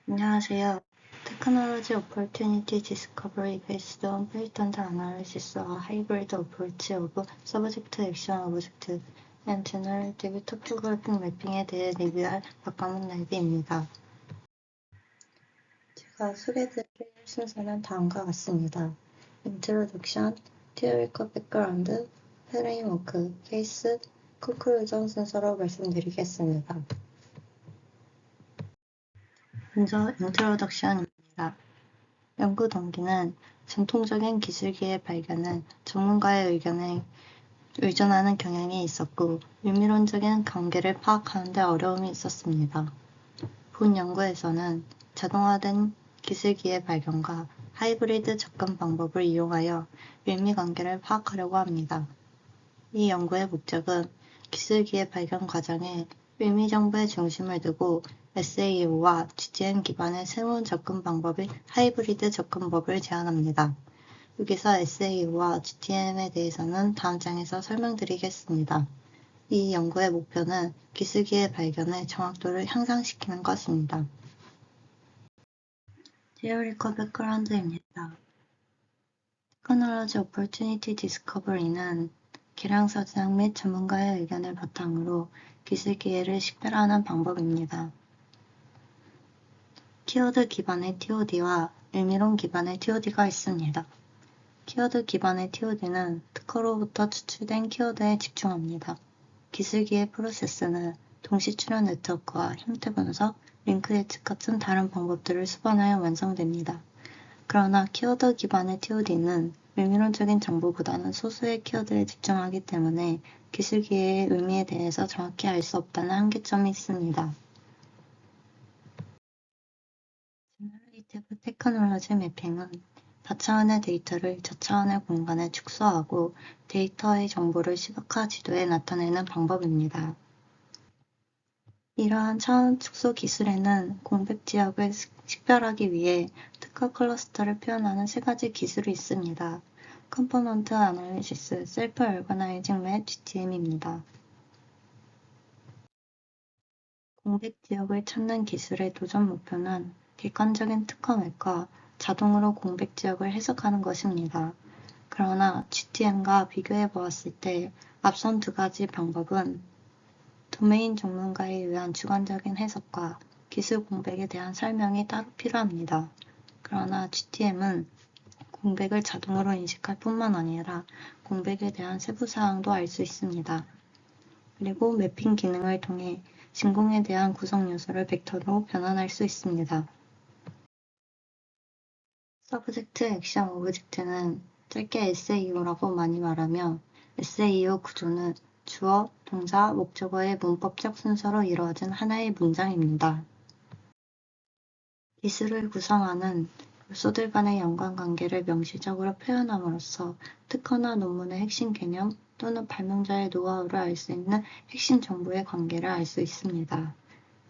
안녕하세요. Technology Opportunity Discovery Based on Pattern Analysis, a hybrid approach of Subject, Action, Object, and Generative Topographic Mapping에 대해 리뷰할 박가문 라이브입니다. 제가 소개드릴 순서는 다음과 같습니다. Introduction, Theoretical Background, Framework, Case, Conclusion 순서로 말씀드리겠습니다. 먼저 인트로덕션입니다. 연구 동기는 전통적인 기술기의 발견은 전문가의 의견에 의존하는 경향이 있었고 유미론적인 관계를 파악하는 데 어려움이 있었습니다. 본 연구에서는 자동화된 기술기의 발견과 하이브리드 접근 방법을 이용하여 일미관계를 파악하려고 합니다. 이 연구의 목적은 기술기의 발견 과정에 일미정보에 중심을 두고 SAO와 GTM 기반의 새로운 접근 방법인 하이브리드 접근법을 제안합니다. 여기서 SAO와 GTM에 대해서는 다음 장에서 설명드리겠습니다. 이 연구의 목표는 기술기의 발견의 정확도를 향상시키는 것입니다. Theoretical Background입니다. Technology Opportunity Discovery는 계량서장 및 전문가의 의견을 바탕으로 기술 기회를 식별하는 방법입니다. 키워드 기반의 TOD와 의미론 기반의 TOD가 있습니다. 키워드 기반의 TOD는 특허로부터 추출된 키워드에 집중합니다. 기술기의 프로세스는 동시 출현 네트워크와 형태 분석, 링크 예측 같은 다른 방법들을 수반하여 완성됩니다. 그러나 키워드 기반의 TOD는 의미론적인 정보보다는 소수의 키워드에 집중하기 때문에 기술기회의 의미에 대해서 정확히 알 수 없다는 한계점이 있습니다. Generative Technology Mapping은 다차원의 데이터를 저차원의 공간에 축소하고 데이터의 정보를 시각화 지도에 나타내는 방법입니다. 이러한 차원 축소 기술에는 공백 지역을 식별하기 위해 특화 클러스터를 표현하는 세 가지 기술이 있습니다. 컴포넌트 아날리시스, 셀프 얼거나이징 맵, GTM입니다. 공백 지역을 찾는 기술의 도전 목표는 객관적인 특화 맵과 자동으로 공백 지역을 해석하는 것입니다. 그러나 GTM과 비교해 보았을 때 앞선 두 가지 방법은 도메인 전문가에 의한 주관적인 해석과 기술 공백에 대한 설명이 따로 필요합니다. 그러나 GTM은 공백을 자동으로 인식할 뿐만 아니라 공백에 대한 세부 사항도 알 수 있습니다. 그리고 매핑 기능을 통해 진공에 대한 구성 요소를 벡터로 변환할 수 있습니다. 서브젝트 액션 오브젝트는 짧게 SAO라고 많이 말하며 SAO 구조는 주어, 동사, 목적어의 문법적 순서로 이루어진 하나의 문장입니다. 기술을 구성하는 요소들 간의 연관관계를 명시적으로 표현함으로써 특허나 논문의 핵심 개념 또는 발명자의 노하우를 알 수 있는 핵심 정보의 관계를 알 수 있습니다.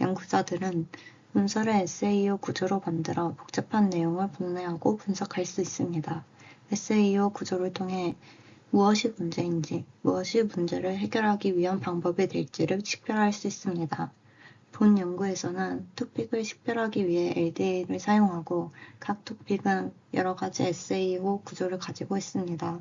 연구자들은 문서를 SAO 구조로 만들어 복잡한 내용을 복내하고 분석할 수 있습니다. SAO 구조를 통해 무엇이 문제인지, 무엇이 문제를 해결하기 위한 방법이 될지를 식별할 수 있습니다. 본 연구에서는 토픽을 식별하기 위해 LDA를 사용하고 각 토픽은 여러 가지 SAO 구조를 가지고 있습니다.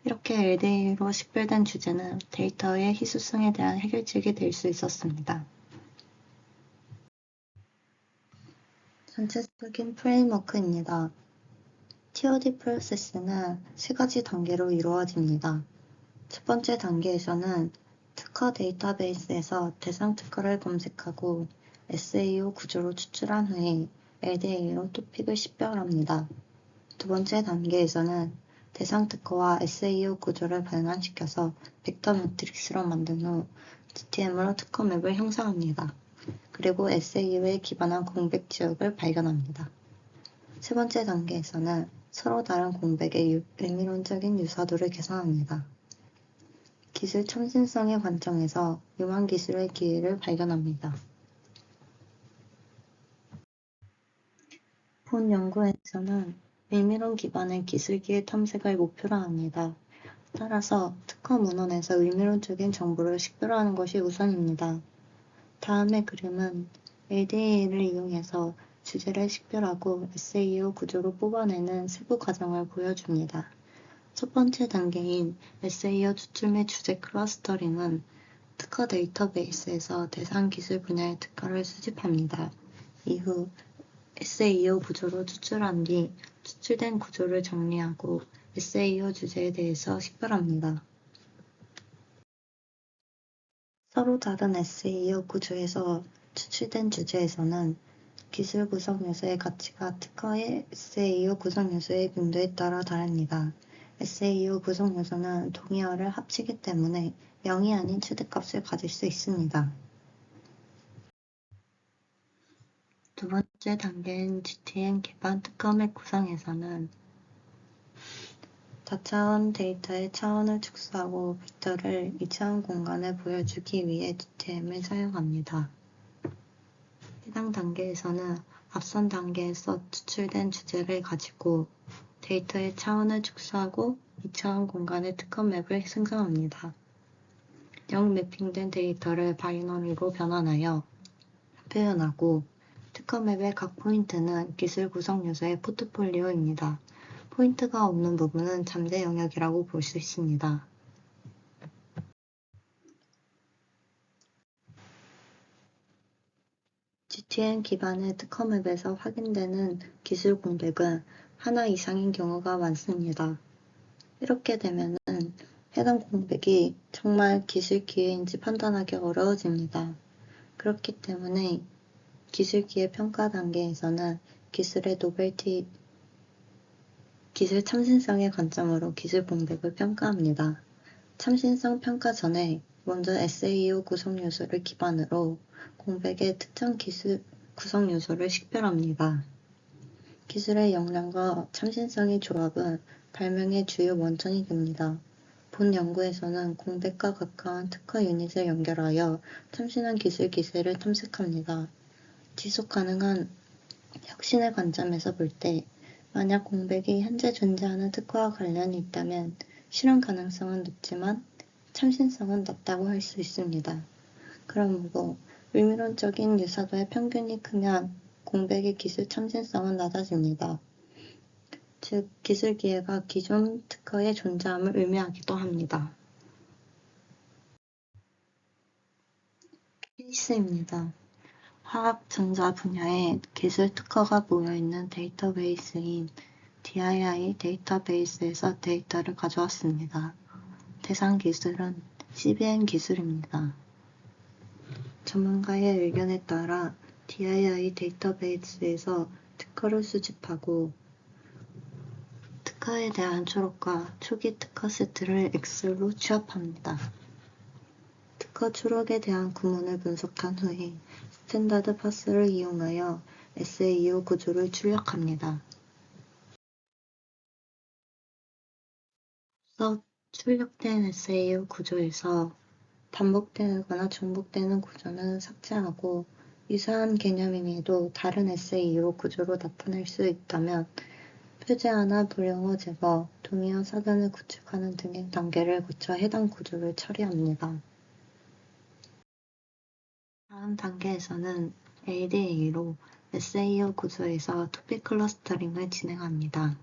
이렇게 LDA로 식별된 주제는 데이터의 희소성에 대한 해결책이 될 수 있었습니다. 전체적인 프레임워크입니다. TOD 프로세스는 세 가지 단계로 이루어집니다. 첫 번째 단계에서는 특허 데이터베이스에서 대상 특허를 검색하고 SAO 구조로 추출한 후에 LDA로 토픽을 식별합니다. 두 번째 단계에서는 대상 특허와 SAO 구조를 변환시켜서 벡터 매트릭스로 만든 후 GTM으로 특허 맵을 형성합니다. 그리고 SAO에 기반한 공백 지역을 발견합니다. 세 번째 단계에서는 서로 다른 공백의 의미론적인 유사도를 계산합니다. 기술 첨신성의 관점에서 유망 기술의 기회를 발견합니다. 본 연구에서는 의미론 기반의 기술기회 탐색을 목표로 합니다. 따라서 특허 문헌에서 의미론적인 정보를 식별하는 것이 우선입니다. 다음의 그림은 LDA를 이용해서 주제를 식별하고 SAO 구조로 뽑아내는 세부 과정을 보여줍니다. 첫 번째 단계인 SAO 추출 및 주제 클러스터링은 특허 데이터베이스에서 대상 기술 분야의 특허를 수집합니다. 이후 SAO 구조로 추출한 뒤 추출된 구조를 정리하고 SAO 주제에 대해서 식별합니다. 서로 다른 SAO 구조에서 추출된 주제에서는 기술 구성 요소의 가치가 특허의 SAO 구성 요소의 빈도에 따라 다릅니다. SAO 구성 요소는 동의어를 합치기 때문에 0이 아닌 최대값을 가질 수 있습니다. 두 번째 단계인 GTN 기반 특허 및 구성에서는 다차원 데이터의 차원을 축소하고 벡터를 2차원 공간에 보여주기 위해 GTM을 사용합니다. 해당 단계에서는 앞선 단계에서 추출된 주제를 가지고 데이터의 차원을 축소하고 2차원 공간의 특허 맵을 생성합니다. 0 매핑된 데이터를 바이너리로 변환하여 표현하고 특허 맵의 각 포인트는 기술 구성 요소의 포트폴리오입니다. 포인트가 없는 부분은 잠재 영역이라고 볼 수 있습니다. GTN 기반의 특허 맵에서 확인되는 기술 공백은 하나 이상인 경우가 많습니다. 이렇게 되면은 해당 공백이 정말 기술 기회인지 판단하기 어려워집니다. 그렇기 때문에 기술 기회 평가 단계에서는 기술의 노벨티, 기술 참신성의 관점으로 기술 공백을 평가합니다. 참신성 평가 전에 먼저 SAO 구성 요소를 기반으로 공백의 특정 기술 구성 요소를 식별합니다. 기술의 역량과 참신성의 조합은 발명의 주요 원천이 됩니다. 본 연구에서는 공백과 가까운 특허 유닛을 연결하여 참신한 기술 기세를 탐색합니다. 지속 가능한 혁신의 관점에서 볼 때 만약 공백이 현재 존재하는 특허와 관련이 있다면 실현 가능성은 높지만 참신성은 낮다고 할 수 있습니다. 그러므로 의미론적인 유사도의 평균이 크면 공백의 기술 참신성은 낮아집니다. 즉, 기술 기회가 기존 특허의 존재함을 의미하기도 합니다. 케이스입니다. 화학 전자 분야에 기술 특허가 모여있는 데이터베이스인 DII 데이터베이스에서 데이터를 가져왔습니다. 대상 기술은 CBM 기술입니다. 전문가의 의견에 따라 DII 데이터베이스에서 특허를 수집하고 특허에 대한 초록과 초기 특허 세트를 엑셀로 취합합니다. 특허 초록에 대한 구문을 분석한 후에 스탠다드 파스를 이용하여 SAO 구조를 출력합니다. 앞서 출력된 SAO 구조에서 반복되거나重복되는 구조는 삭제하고 유사한 개념임에도 다른 SAO 구조로 나타낼 수 있다면 표제화나 불용어 제거, 동의어 사전을 구축하는 등의 단계를 거쳐 해당 구조를 처리합니다. 다음 단계에서는 ADA로 SAO 구조에서 토픽 클러스터링을 진행합니다.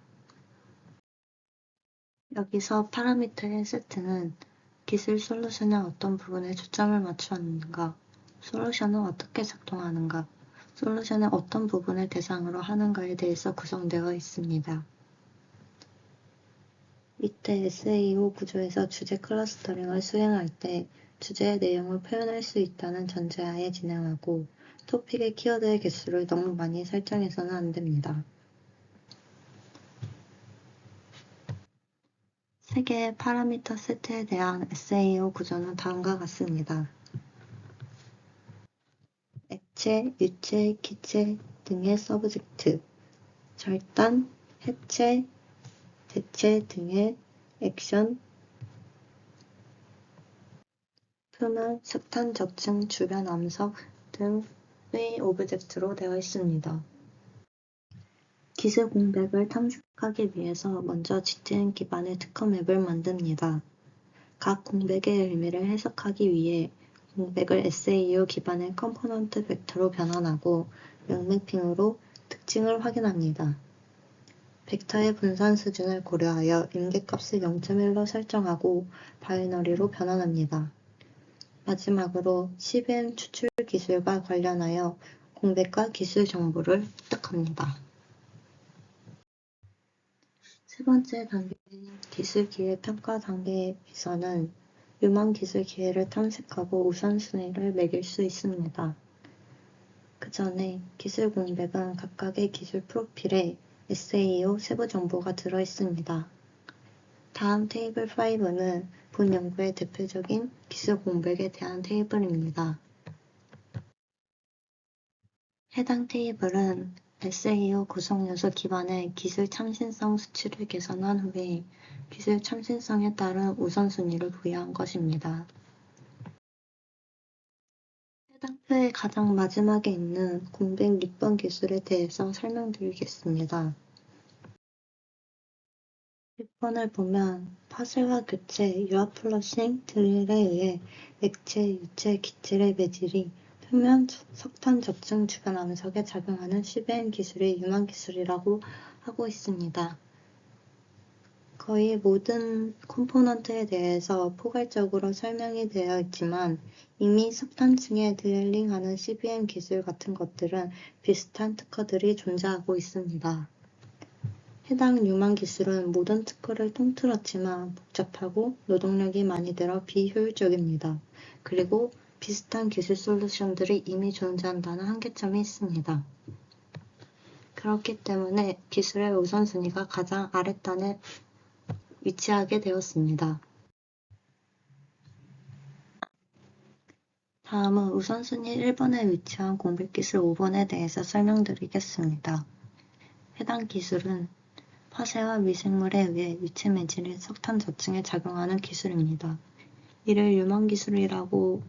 여기서 파라미터의 세트는 기술 솔루션의 어떤 부분에 초점을 맞추었는가, 솔루션은 어떻게 작동하는가, 솔루션의 어떤 부분을 대상으로 하는가에 대해서 구성되어 있습니다. 이때 SAO 구조에서 주제 클러스터링을 수행할 때 주제의 내용을 표현할 수 있다는 전제하에 진행하고 토픽의 키워드의 개수를 너무 많이 설정해서는 안 됩니다. 세 개의 파라미터 세트에 대한 SAO 구조는 다음과 같습니다. 액체, 유체, 기체 등의 서브젝트, 절단, 해체, 대체 등의 액션, 표면, 석탄, 적층, 주변 암석 등의 오브젝트로 되어 있습니다. 기술 공백을 탐색하기 위해서 먼저 GTN 기반의 특허 맵을 만듭니다. 각 공백의 의미를 해석하기 위해 공백을 SAO 기반의 컴포넌트 벡터로 변환하고 명매핑으로 특징을 확인합니다. 벡터의 분산 수준을 고려하여 임계값을 0.1로 설정하고 바이너리로 변환합니다. 마지막으로 CBM 추출 기술과 관련하여 공백과 기술 정보를 획득합니다. 세 번째 단계인 기술 기회 평가 단계에서는 유망 기술 기회를 탐색하고 우선순위를 매길 수 있습니다. 그 전에 기술 공백은 각각의 기술 프로필에 SAO 세부 정보가 들어 있습니다. 다음 테이블 5는 본 연구의 대표적인 기술 공백에 대한 테이블입니다. 해당 테이블은 SAO 구성 요소 기반의 기술 참신성 수치를 계산한 후에 기술 참신성에 따른 우선순위를 부여한 것입니다. 해당 표의 가장 마지막에 있는 공백 6번 기술에 대해서 설명드리겠습니다. 6번을 보면 파쇄와 교체, 유압 플러싱, 드릴에 의해 액체, 유체, 기체의 매질이 표면 석탄 적층 주변 암석에 작용하는 CBM 기술이 유망 기술이라고 하고 있습니다. 거의 모든 컴포넌트에 대해서 포괄적으로 설명이 되어 있지만 이미 석탄층에 드릴링하는 CBM 기술 같은 것들은 비슷한 특허들이 존재하고 있습니다. 해당 유망 기술은 모든 특허를 통틀었지만 복잡하고 노동력이 많이 들어 비효율적입니다. 그리고 비슷한 기술 솔루션들이 이미 존재한다는 한계점이 있습니다. 그렇기 때문에 기술의 우선순위가 가장 아랫단에 위치하게 되었습니다. 다음은 우선순위 1번에 위치한 공백기술 5번에 대해서 설명드리겠습니다. 해당 기술은 파쇄와 미생물에 의해 유체 매질이 석탄 저층에 작용하는 기술입니다. 이를 유망 기술이라고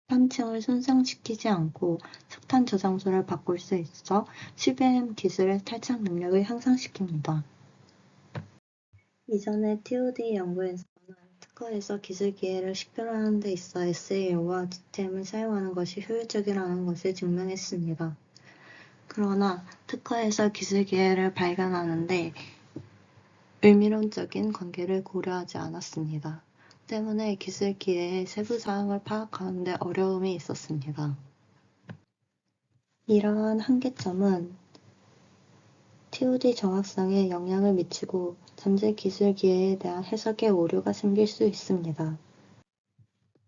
석탄층을 손상시키지 않고 석탄 저장소를 바꿀 수 있어 CBM 기술의 탈착 능력을 향상시킵니다. 이전의 TOD 연구에서는 특허에서 기술 기회를 식별하는 데 있어 SAO와 GTM을 사용하는 것이 효율적이라는 것을 증명했습니다. 그러나 특허에서 기술 기회를 발견하는데 의미론적인 관계를 고려하지 않았습니다. 때문에 기술 기회의 세부 사항을 파악하는 데 어려움이 있었습니다. 이러한 한계점은 TOD 정확성에 영향을 미치고 잠재 기술 기회에 대한 해석에 오류가 생길 수 있습니다.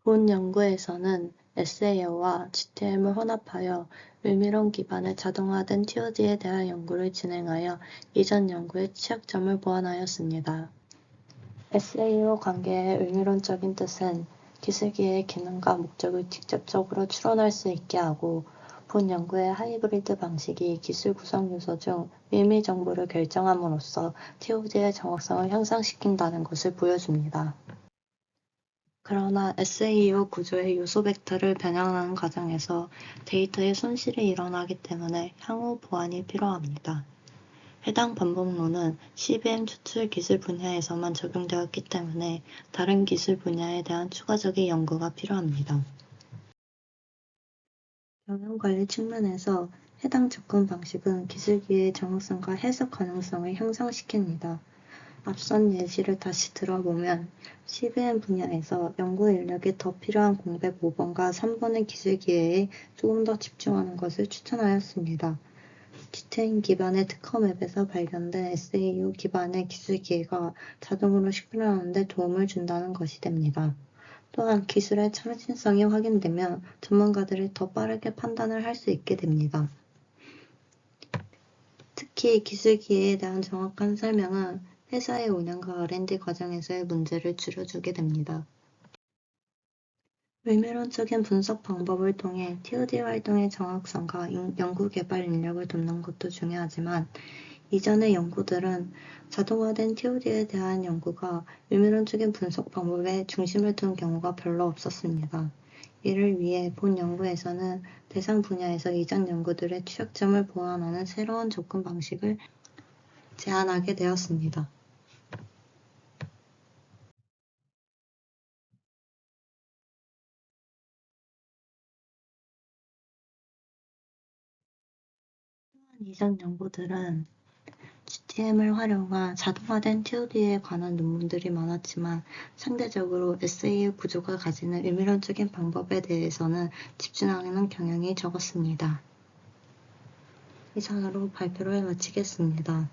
본 연구에서는 SAO와 GTM을 혼합하여 의미론 기반의 자동화된 TOD에 대한 연구를 진행하여 이전 연구의 취약점을 보완하였습니다. SAO 관계의 의미론적인 뜻은 기술기의 기능과 목적을 직접적으로 추론할 수 있게 하고 본 연구의 하이브리드 방식이 기술 구성 요소 중 밀밀 정보를 결정함으로써 TOD의 정확성을 향상시킨다는 것을 보여줍니다. 그러나 SAO 구조의 요소 벡터를 변형하는 과정에서 데이터의 손실이 일어나기 때문에 향후 보완이 필요합니다. 해당 반복론은 CBM 추출 기술 분야에서만 적용되었기 때문에 다른 기술 분야에 대한 추가적인 연구가 필요합니다. 경영관리 측면에서 해당 접근 방식은 기술기회의 정확성과 해석 가능성을 향상시킵니다. 앞선 예시를 다시 들어보면 CBM 분야에서 연구 인력이 더 필요한 공백 5번과 3번의 기술 기회에 조금 더 집중하는 것을 추천하였습니다. GTM 기반의 특허 맵에서 발견된 SAO 기반의 기술 기회가 자동으로 식별하는 데 도움을 준다는 것이 됩니다. 또한 기술의 창신성이 확인되면 전문가들이 더 빠르게 판단을 할 수 있게 됩니다. 특히 기술 기회에 대한 정확한 설명은 회사의 운영과 R&D 과정에서의 문제를 줄여주게 됩니다. 의미론적인 분석 방법을 통해 TOD 활동의 정확성과 연구개발 인력을 돕는 것도 중요하지만 이전의 연구들은 자동화된 TOD에 대한 연구가 의미론적인 분석 방법에 중심을 둔 경우가 별로 없었습니다. 이를 위해 본 연구에서는 대상 분야에서 이전 연구들의 취약점을 보완하는 새로운 접근 방식을 제안하게 되었습니다. 이전 연구들은 GTM을 활용한 자동화된 TOD에 관한 논문들이 많았지만 상대적으로 에세이의 구조가 가지는 의미론적인 방법에 대해서는 집중하는 경향이 적었습니다. 이상으로 발표를 마치겠습니다.